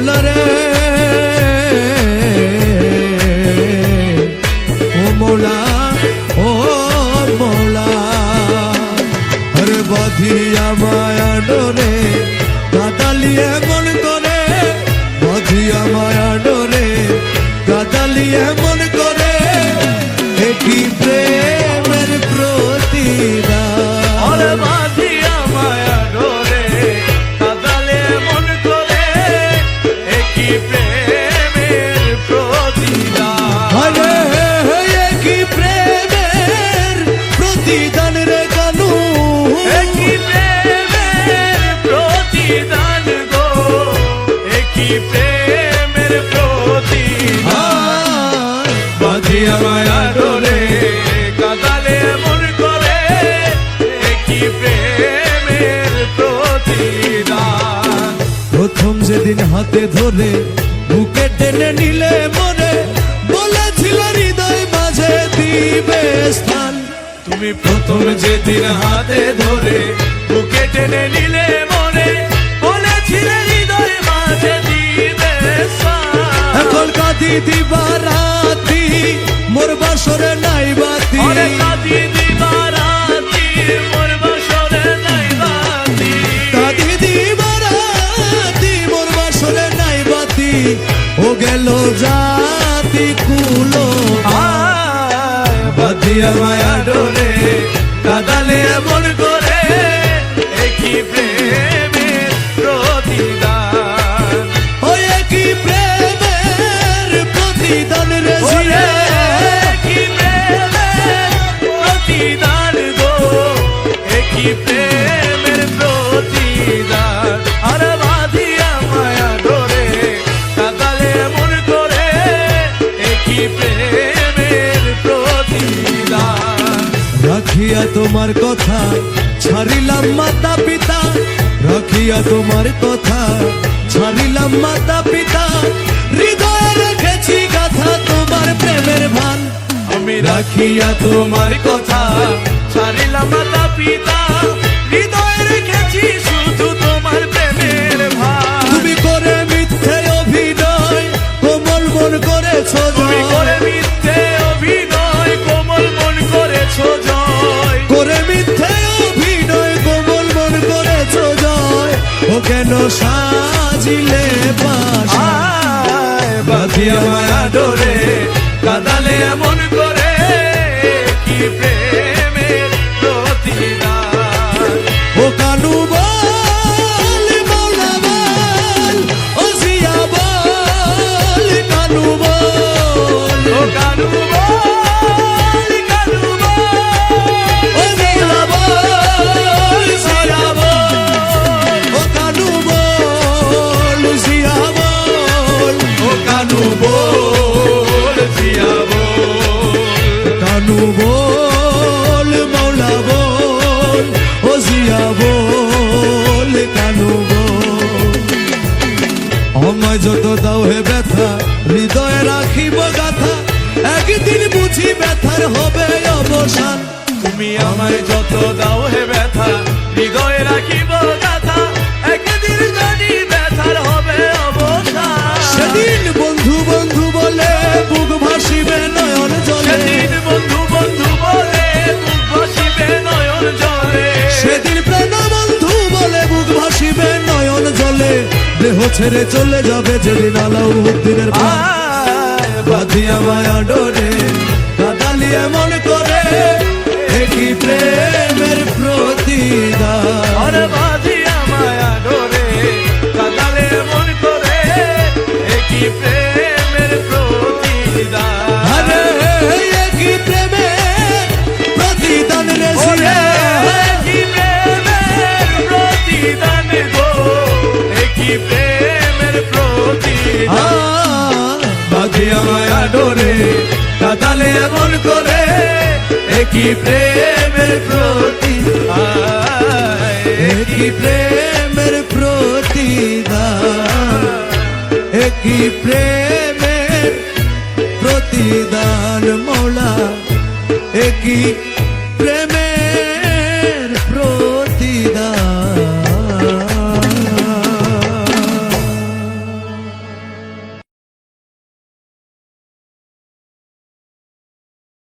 মৌলা রে ও মৌলা ও মৌলা আরে বাঁধিয়া মায়া ডোরে কাদালিয়ে মন করে বাঁধিয়া মায়া ডোরে কাদালিয়ে মন করে একই প্রেমের প্রতিদান বাঁধিয়া মায়া ডোরে কাদালে মন করে একই প্রেমের প্রতিদান আরে একই প্রেমের প্রতিদান রে কানু একই প্রেমের প্রতিদান গো একই প্রেমের প্রতিদান বাঁধিয়া মায়া ডোরে কাদালে মন করে একই প্রেমের প্রতিদান প্রথম যেদিন হাতে ধরে বুকে টেনে নিলে মনে বলেছিল হৃদয় মাঝে দিবে স্থান তুমি প্রথম যেদিন হাতে ধরে বুকে টেনে নিলে মনে বলেছিলে হৃদয় মাঝে দিবে স্থান। এখন কাঁদি দিবা রাতি মোর বাসরে নাই বাতি অনেক কাঁদি দিবা রাতি মোর বাসরে নাই বাতি কাঁদি দিবা রাতি মোর বাসরে নাই বাতি ও গেল জাতি কুলো বাঁধিয়া মায়া ডোরে কাদালে মন করে একই প্রেমের প্রতিদান ও একই প্রেমের প্রতিদান রে জিয়া একই প্রেমের প্রতিদান গো একই প্রেমের প্রতিদান আর বাঁধিয়া মায়া ডোরে কাদালে মন করে একই প্রেমের প্রতিদান রাখিয়া তোমার কথা ছাড়িলাম মাতা পিতা রাখিয়া তোমার কথা ছাড়িলাম মাতা পিতা হৃদয়ে রেখেছি গাথা তোমার প্রেমের ভান আমি রাখিয়া তোমার কথা ছাড়িলাম মাতা পিতা হৃদয়ে রেখেছি শুধু তোমার প্রেমের ভান তুমি করে মিথ্যে অভিনয় কোমল মন করেছো তুমি করে মিথ্যে অভিনয় কোমল মন করেছো জয় করে মিথ্যে অভিনয় কোমল মন করেছো জয় ও কেন সাজিলে পাশা বাঁধিয়া মায়া ডোরে কাদালে মন করে কি প্রেমের প্রতিদান ও কানু বল মৌলা বল ও জিয়া বল কানু বল ও কানু বল কানু বল ও জিয়া বল জিয়া বল ও কানু বল জিয়া বল ও কানু বল জিয়া বল কানু বল মৌলা বল ও জিয়া বল কানু বল আমায় যত দাও হে ব্যথা হৃদয়ে রাখিব গাথা একদিন বুঝি ব্যথার হবে অবসান তুমি আমায় যত দাও হে ব্যথা হৃদয়ে রাখিব গাথা একদিন জানি ব্যথার হবে অবসান সেদিন বন্ধু বন্ধু বলে বুক ভাসিবে নয়ন জলে সেদিন বন্ধু বন্ধু বলে বুক ভাসিবে নয়ন জলে সেদিন প্রাণ বন্ধু বলে বুক ভাসিবে নয়ন জলে দেহ ছেড়ে চলে যাবে যেদিন আলাউদ্দিনের প্রাণ বাঁধিয়া মায়া ডোরে কাদালিয়ে মন করে একই প্রেমের প্রতিদান আর বাঁধিয়া মায়া ডোরে কাদালে মন করে একই প্রেমের প্রতিদান আরে একই প্রেমের প্রতিদান রে ওরে জিয়া একই প্রেমের প্রতিদান গো একই প্রেমের প্রতিদান বাঁধিয়া মায়া ডোরে কাদালে মন করে একই প্রেমের প্রতিদান একই প্রেমের প্রতিদান একই প্রেমের প্রতিদান মৌলা একই